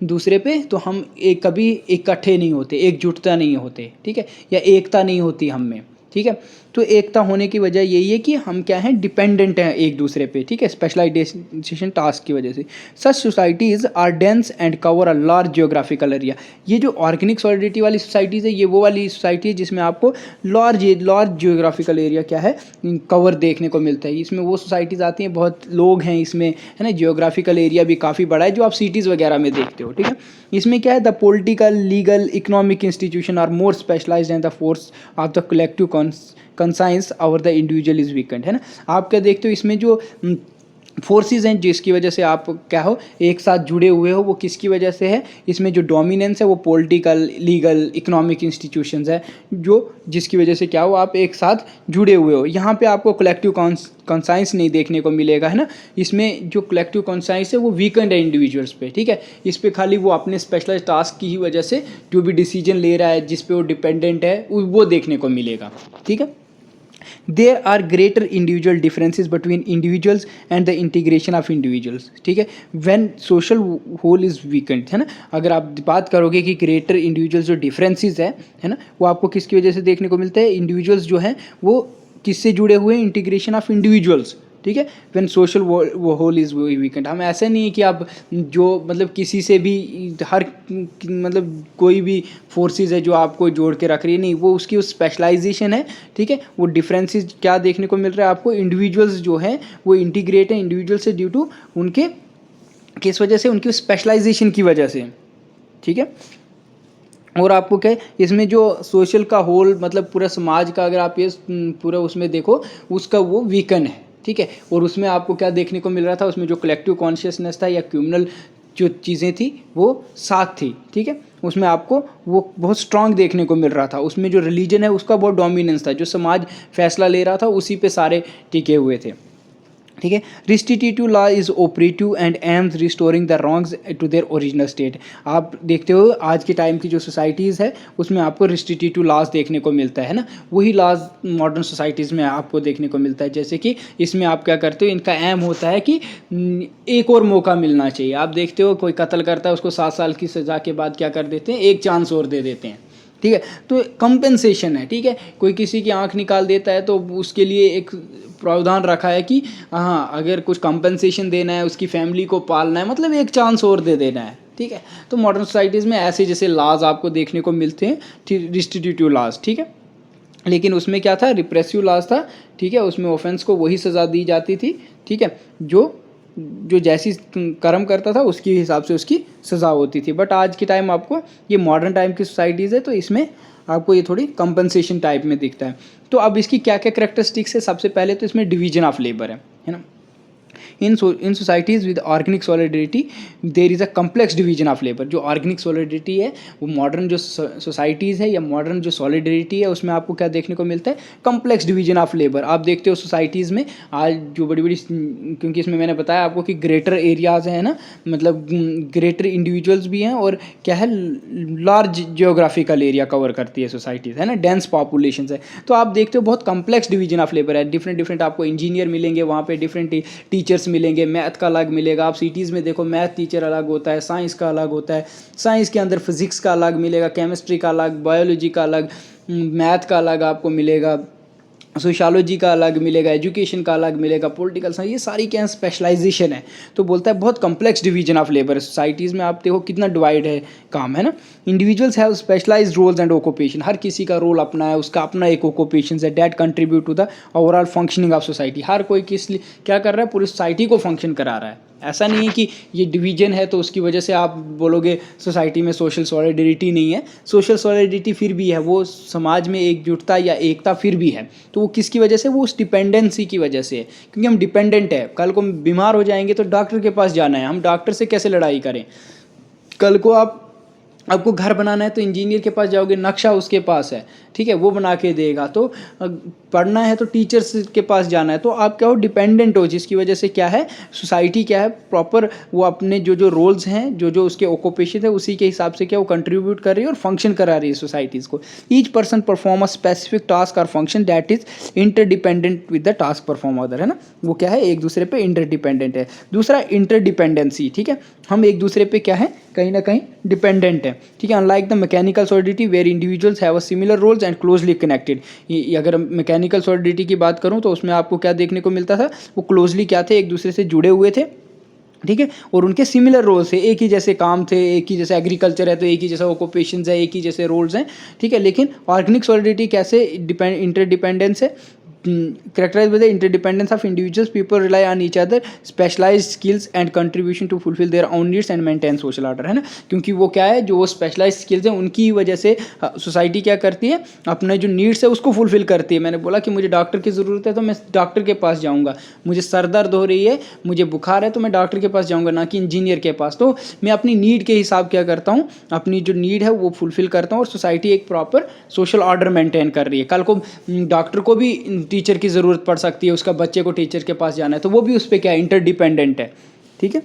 दूसरे पे तो हम कभी इकट्ठे नहीं होते, एकजुटता नहीं होते, ठीक है, या एकता नहीं होती हम में, ठीक है। तो एकता होने की वजह यही है कि हम क्या हैं, डिपेंडेंट हैं एक दूसरे पे, ठीक है, स्पेशलाइजेशन टास्क की वजह से। Such societies are dense and cover a large geographical area. ये जो ऑर्गेनिक सॉलिडिटी वाली सोसाइटीज़ है, ये वो वाली सोसाइटी है जिसमें आपको लार्ज जियोग्राफिकल एरिया क्या है, कवर देखने को मिलता है। इसमें वो सोसाइटीज़ आती हैं, बहुत लोग हैं इसमें, है ना, जियोग्राफिकल एरिया भी काफ़ी बड़ा है, जो आप सिटीज़ वगैरह में देखते हो, ठीक है। इसमें क्या है, the political, legal, economic institution are more specialised and the force of the collective conscience और द इंडिविजुअल इज वीकेंड, है ना। आप क्या देखते हो, इसमें जो फोर्सेस हैं जिसकी वजह से आप क्या हो, एक साथ जुड़े हुए हो, वो किसकी वजह से है, इसमें जो डोमिनेंस है वो पॉलिटिकल, लीगल, इकोनॉमिक इंस्टीट्यूशंस है, जो जिसकी वजह से क्या हो, आप एक साथ जुड़े हुए हो। यहाँ पे आपको कलेक्टिव कॉन्साइंस नहीं देखने को मिलेगा, है ना। इसमें जो कलेक्टिव कॉन्साइंस है वो वीकेंड है इंडिविजुअल्स पे, ठीक है। इस पे खाली वो अपने स्पेशलाइज टास्क की ही वजह से जो भी डिसीजन ले रहा है, जिस पे वो डिपेंडेंट है, वो देखने को मिलेगा, ठीक है। There are greater individual differences between individuals and the integration of individuals, ठीक है, when social whole is weakened, है ना। अगर आप बात करोगे कि ग्रेटर इंडिविजुअल्स जो डिफरेंसेस है ना, वो आपको किसकी वजह से देखने को मिलता है, इंडिविजुअल्स जो हैं वो किससे जुड़े हुए हैं, इंटीग्रेशन ऑफ इंडिविजुअल्स, ठीक है, व्हेन सोशल वो होल इज़ वीकेंड। हम ऐसा नहीं है कि आप जो मतलब किसी से भी हर मतलब कोई भी फोर्सेस है जो आपको जोड़ के रख रही है, नहीं, वो उसकी उस स्पेशलाइजेशन है, ठीक है। वो डिफरेंसेस क्या देखने को मिल रहा है आपको, इंडिविजुअल्स जो हैं वो इंटीग्रेट है इंडिविजुअल से ड्यू टू उनके किस वजह से, उनकी स्पेशलाइजेशन की वजह से, ठीक है। और आपको क्या है, इसमें जो सोशल का होल मतलब पूरा समाज का अगर आप ये पूरा उसमें देखो, उसका वो वीकन है, ठीक है। और उसमें आपको क्या देखने को मिल रहा था, उसमें जो कलेक्टिव कॉन्शियसनेस था या क्यूमनल जो चीज़ें थी वो साथ थी, ठीक है। उसमें आपको वो बहुत स्ट्रांग देखने को मिल रहा था। उसमें जो रिलीजन है उसका बहुत डोमिनेंस था, जो समाज फैसला ले रहा था उसी पे सारे टिके हुए थे, ठीक है। Restitutive law is operative and aims restoring the wrongs to their original state. आप देखते हो आज के टाइम की जो सोसाइटीज़ है उसमें आपको रिस्टिट्यूटिव लॉज देखने को मिलता है ना, वही लॉज मॉडर्न सोसाइटीज़ में आपको देखने को मिलता है। जैसे कि इसमें आप क्या करते हो, इनका एम होता है कि एक और मौका मिलना चाहिए। आप देखते हो कोई कत्ल करता है, उसको 7 साल की सज़ा के बाद क्या कर देते हैं, एक चांस और दे देते हैं, ठीक है। तो कंपेंसेशन है, ठीक है। कोई किसी की आंख निकाल देता है तो उसके लिए एक प्रावधान रखा है कि हाँ, अगर कुछ कंपेंसेशन देना है, उसकी फैमिली को पालना है, मतलब एक चांस और दे देना है, ठीक है। तो मॉडर्न सोसाइटीज़ में ऐसे जैसे लॉज आपको देखने को मिलते हैं, रिस्टिट्यूटिव लॉज, ठीक है। लेकिन उसमें क्या था, रिप्रेसिव लॉज था, ठीक है। उसमें ऑफेंस को वही सज़ा दी जाती थी, ठीक है, जो जैसी कर्म करता था उसके हिसाब से उसकी सज़ा होती थी। बट आज के टाइम आपको ये मॉडर्न टाइम की सोसाइटीज़ है तो इसमें आपको ये थोड़ी कंपनसेशन टाइप में दिखता है। तो अब इसकी क्या क्या करेक्टरिस्टिक्स है, सबसे पहले तो इसमें डिवीजन ऑफ लेबर है ना। In societies with organic solidarity there is a complex division of labour. जो ऑर्गेनिक सॉलिडरिटी है वो मॉडर्न जो सोसाइटीज़ है या मॉडर्न जो सॉलिडरिटी है उसमें आपको क्या देखने को मिलता है, कम्प्लेक्स डिवीजन ऑफ लेबर। आप देखते हो सोसाइटीज़ में आज जो बड़ी बड़ी, क्योंकि इसमें मैंने बताया आपको कि ग्रेटर एरियाज़ हैं ना, मतलब ग्रेटर इंडिविजुअल्स भी हैं और क्या है, लार्ज जियोग्राफिकल एरिया कवर करती है सोसाइटीज़, है ना, डेंस पॉपुलेशन है। तो आप देखते हो बहुत कम्प्लेक्स डिवीजन ऑफ लेबर है। डिफरेंट आपको इंजीनियर मिलेंगे वहाँ पे, डिफरेंट टीचर्स मिलेंगे, मैथ का अलग मिलेगा। आप सिटीज़ में देखो मैथ टीचर अलग होता है, साइंस का अलग होता है, साइंस के अंदर फिजिक्स का अलग मिलेगा, केमिस्ट्री का अलग, बायोलॉजी का अलग, मैथ का अलग आपको मिलेगा, सोशियोलॉजी का अलग मिलेगा, एजुकेशन का अलग मिलेगा, पॉलिटिकल साइंस, ये सारी क्या स्पेशलाइजेशन है। तो बोलता है बहुत complex division of labour societies में। आप देखो कितना डिवाइड है काम, है ना। Individuals have specialised roles and occupation, हर किसी का रोल अपना है, उसका अपना एक ऑक्यूपेशन है that contribute to the overall functioning of society. हर कोई किस लिए क्या कर रहा है, पूरी सोसाइटी को फंक्शन करा रहा है। ऐसा नहीं है कि ये डिवीजन है तो उसकी वजह से आप बोलोगे सोसाइटी में सोशल सॉलिडरिटी नहीं है। सोशल सॉलिडरिटी फिर भी है, वो समाज में एकजुटता या एकता फिर भी है। तो वो किसकी वजह से, वो उस डिपेंडेंसी की वजह से है, क्योंकि हम डिपेंडेंट है। कल को हम बीमार हो जाएंगे तो डॉक्टर के पास जाना है, हम डॉक्टर से कैसे लड़ाई करें। कल को आपको घर बनाना है तो इंजीनियर के पास जाओगे, नक्शा उसके पास है, ठीक है, वो बना के देगा। तो पढ़ना है तो टीचर्स के पास जाना है। तो आप क्या हो, डिपेंडेंट हो, जिसकी वजह से क्या है, सोसाइटी क्या है, प्रॉपर वो अपने जो रोल्स हैं, जो उसके ऑक्यूपेशन है, उसी के हिसाब से क्या वो कंट्रीब्यूट कर रही है और फंक्शन करा रही है सोसाइटीज़ को। Each person perform a specific task और function that is interdependent with the task perform other, है ना। वो क्या है, एक दूसरे पे इंटरडिपेंडेंट है। दूसरा इंटरडिपेंडेंसी, ठीक है, हम एक दूसरे पे क्या है, कहीं ना कहीं डिपेंडेंट है, ठीक है। Unlike the mechanical solidity where individuals have a similar roles and closely connected. अगर मैकेनिकल सॉलिडिटी की बात करूं तो उसमें आपको क्या देखने को मिलता था, वो क्लोजली क्या थे, एक दूसरे से जुड़े हुए थे, ठीक है, और उनके सिमिलर रोल्स थे, एक ही जैसे काम थे, एक ही जैसे एग्रीकल्चर है तो एक ही जैसा ऑक्यूपेशंस है, एक ही जैसे रोल्स हैं, ठीक है। लेकिन ऑर्गेनिक सॉलिडिटी कैसे इंटरडिपेंडेंस है, characterized by the interdependence of individuals. People rely on each other, specialized skills and contribution to fulfill their own needs and maintain social order, है ना। क्योंकि वो क्या है, जो वो स्पेशलाइज्ड स्किल्स हैं उनकी वजह से सोसाइटी क्या करती है, अपने जो नीड्स है उसको फुलफिल करती है। मैंने बोला कि मुझे डॉक्टर की ज़रूरत है तो मैं डॉक्टर के पास जाऊँगा, मुझे सर दर्द हो रही है, मुझे बुखार है तो मैं डॉक्टर के पास जाऊँगा, ना कि इंजीनियर के पास। तो मैं अपनी नीड के हिसाब क्या करता हूँ, अपनी जो नीड है वो फुलफिल करता हूँ, और सोसाइटी एक प्रॉपर सोशल ऑर्डर मेंटेन कर रही है। कल को डॉक्टर को भी टीचर की ज़रूरत पड़ सकती है, उसका बच्चे को टीचर के पास जाना है, तो वो भी उस पर क्या इंटरडिपेंडेंट है, ठीक है।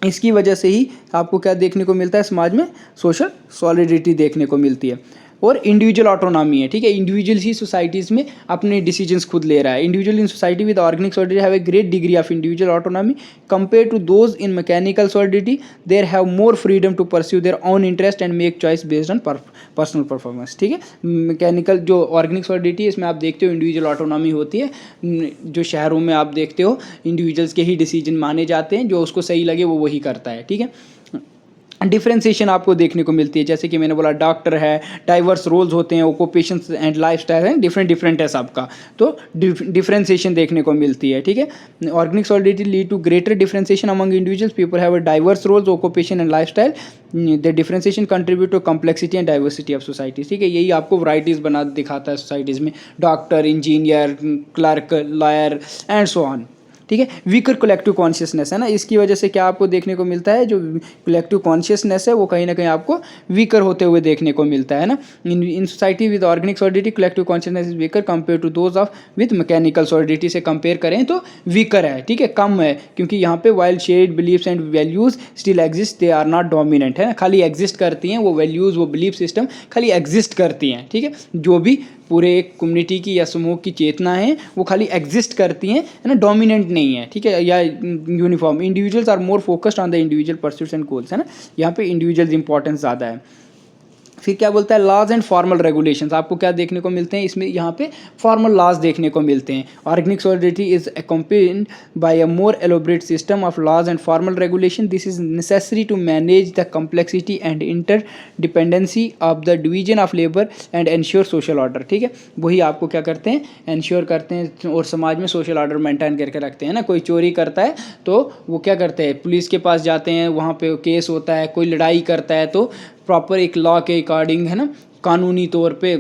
इसकी वजह से ही आपको क्या देखने को मिलता है, समाज में सोशल सॉलिडिटी देखने को मिलती है। और इंडिविजुअल ऑटोनॉमी है, ठीक है, इंडिविजुअल ही सोसाइटीज़ में अपने डिसीजंस खुद ले रहा है। Individual in society with organic solidity have a great degree of individual autonomy compare to those in mechanical solidity. There have more freedom to pursue their own interest and make choice based on personal performance, ठीक है। Mechanical जो organic solidity, इसमें आप देखते हो individual autonomy होती है। जो शहरों में आप देखते हो इंडिविजुअल्स के ही डिसीजन माने जाते हैं, जो उसको सही लगे वो वही करता है, ठीक है। डिफ्रेंसिएशन आपको देखने को मिलती है, जैसे कि मैंने बोला डॉक्टर है, डाइवर्स रोल्स होते हैं, ऑक्यूपेशंस एंड लाइफस्टाइल है, डिफरेंट है सबका, तो डिफ्रेंसिएशन देखने को मिलती है, ठीक है। Organic solidity lead to greater differentiation among individuals, people have a diverse roles, occupation and lifestyle. The differentiation contribute to complexity and diversity of society, ठीक है। यही आपको वराइटीज़ बना दिखाता है सोसाइटीज़ में, doctor, engineer, clerk, lawyer and so on, ठीक है। वीकर कलेक्टिव कॉन्शियसनेस है ना, इसकी वजह से क्या आपको देखने को मिलता है, जो कलेक्टिव कॉन्शियसनेस है वो कहीं ना कहीं आपको वीकर होते हुए देखने को मिलता है ना। In society with organic solidity collective consciousness is weaker compare to those of with mechanical solidity से कंपेयर करें तो वीकर है, ठीक है, कम है, क्योंकि यहाँ पे while shared believes and values still exist, they are not dominant, है ना, खाली एग्जिस्ट करती हैं वो वैल्यूज़, वो बिलीफ सिस्टम खाली एग्जिस्ट करती हैं, ठीक है। जो भी पूरे एक कम्युनिटी की या समूह की चेतना है वो खाली एग्जिस्ट करती हैं, है ना, डोमिनेंट नहीं है, ठीक है, या uniform. Individuals are more focused on the individual pursuits and goals, है ना, यहाँ पे इंडिविजुअल्स इंपॉर्टेंस ज़्यादा है। फिर क्या बोलता है, लॉज एंड फॉर्मल रेगुलेशंस आपको क्या देखने को मिलते हैं, इसमें यहाँ पे फॉर्मल लॉज देखने को मिलते हैं। Organic solidity is accompanied by a more elaborate system of laws and formal regulation. This is necessary to manage the complexity and interdependency of the division of labour and ensure social order, ठीक है। वही आपको क्या करते हैं, ensure करते हैं और समाज में सोशल ऑर्डर मेंटेन करके रखते हैं ना। कोई चोरी करता है तो वो क्या करते हैं, पुलिस के पास जाते हैं, वहाँ पे केस होता है, कोई लड़ाई करता है तो प्रॉपर एक लॉ के अकॉर्डिंग, है ना, कानूनी तौर पे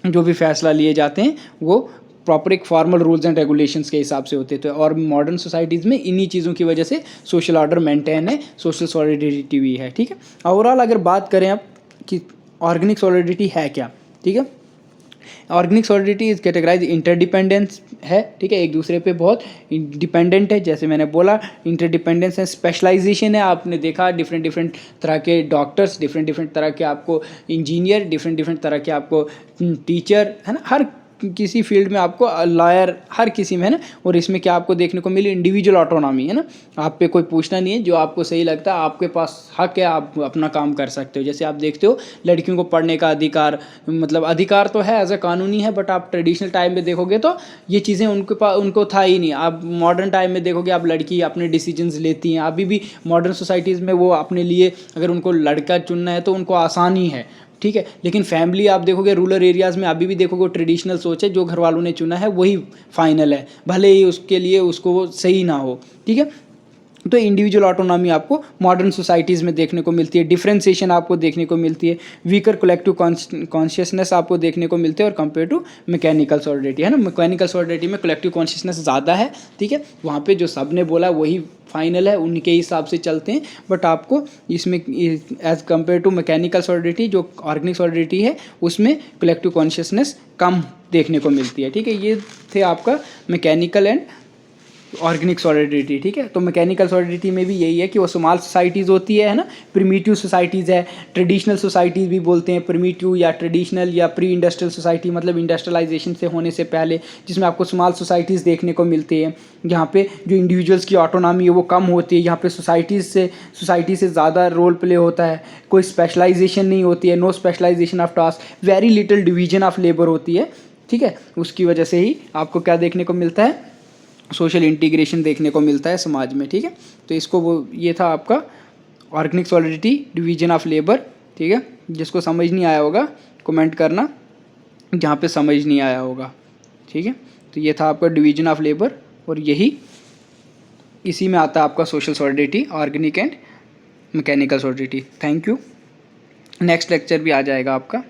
जो भी फैसला लिए जाते हैं वो प्रॉपर एक फॉर्मल रूल्स एंड रेगुलेशंस के हिसाब से होते थे। और मॉडर्न सोसाइटीज़ में इन्हीं चीज़ों की वजह से सोशल ऑर्डर मेंटेन है, सोशल सॉलिडिटी भी है, ठीक है। ओवरऑल अगर बात करें आप कि ऑर्गेनिक सॉलिडिटी है क्या, ठीक है, organic solidity is categorise interdependence है, ठीक है, एक दूसरे पे बहुत डिपेंडेंट है, जैसे मैंने बोला इंटरडिपेंडेंस है। स्पेशलाइजेशन है, आपने देखा डिफरेंट तरह के डॉक्टर्स, डिफरेंट तरह के आपको इंजीनियर, डिफरेंट तरह के आपको टीचर, है ना, हर किसी फील्ड में आपको लॉयर हर किसी में है ना। और इसमें क्या आपको देखने को मिली, इंडिविजुअल ऑटोनॉमी है ना, आप पे कोई पूछना नहीं है, जो आपको सही लगता है आपके पास हक है, आप अपना काम कर सकते हो। जैसे आप देखते हो लड़कियों को पढ़ने का अधिकार, मतलब अधिकार तो है एज ए कानूनी है, बट आप ट्रेडिशनल टाइम में देखोगे तो ये चीज़ें उनके पास उनको था ही नहीं। आप मॉडर्न टाइम में देखोगे आप लड़की अपने डिसीजंस लेती हैं, अभी भी मॉडर्न सोसाइटीज़ में वो अपने लिए अगर उनको लड़का चुनना है तो उनको आसानी है, ठीक है। लेकिन फैमिली आप देखोगे रूरल एरियाज़ में अभी भी देखोगे ट्रेडिशनल सोच है, जो घर वालों ने चुना है वही फाइनल है, भले ही उसके लिए उसको वो सही ना हो, ठीक है। तो इंडिविजुअल ऑटोनॉमी आपको मॉडर्न सोसाइटीज़ में देखने को मिलती है, डिफरेंशिएशन आपको देखने को मिलती है, वीकर कलेक्टिव कॉन्शियसनेस आपको देखने को मिलते हैं, और कंपेयर टू मैकेनिकल सॉलिडरिटी है ना। मैकेनिकल सॉलिडरिटी में कलेक्टिव कॉन्शियसनेस ज़्यादा है, ठीक है, वहाँ पे जो सब ने बोला वही फाइनल है, उनके हिसाब से चलते हैं। बट आपको इसमें as compare to mechanical solidarity, जो ऑर्गेनिक सॉलिडरिटी है, उसमें कलेक्टिव कॉन्शियसनेस कम देखने को मिलती है, ठीक है। ये थे आपका मैकेनिकल एंड ऑर्गेनिक सॉलिडरिटी, ठीक है। तो मैकेनिकल सॉलिडरिटी में भी यही है कि वो स्मॉल सोसाइटीज़ होती है ना, प्रिमिटिव सोसाइटीज़ है, ट्रेडिशनल सोसाइटीज़ भी बोलते हैं, प्रिमिटिव या ट्रेडिशनल या प्री इंडस्ट्रियल सोसाइटी, मतलब इंडस्ट्रियलाइजेशन से होने से पहले, जिसमें आपको स्मॉल सोसाइटीज़ देखने को मिलती है। यहाँ पे जो इंडिविजुअल्स की ऑटोनॉमी है वो कम होती है, यहाँ पे सोसाइटी से ज़्यादा रोल प्ले होता है, कोई स्पेशलाइजेशन नहीं होती है, no specialisation of task, very little division of labour होती है, ठीक है। उसकी वजह से ही आपको क्या देखने को मिलता है, सोशल इंटीग्रेशन देखने को मिलता है समाज में, ठीक है। तो इसको वो ये था आपका organic solidarity, division of labour, ठीक है। जिसको समझ नहीं आया होगा कमेंट करना जहाँ पे समझ नहीं आया होगा, ठीक है। तो ये था आपका डिवीजन ऑफ लेबर, और यही इसी में आता है आपका social solidarity, organic and mechanical solidarity. Thank you. Next lecture भी आ जाएगा आपका।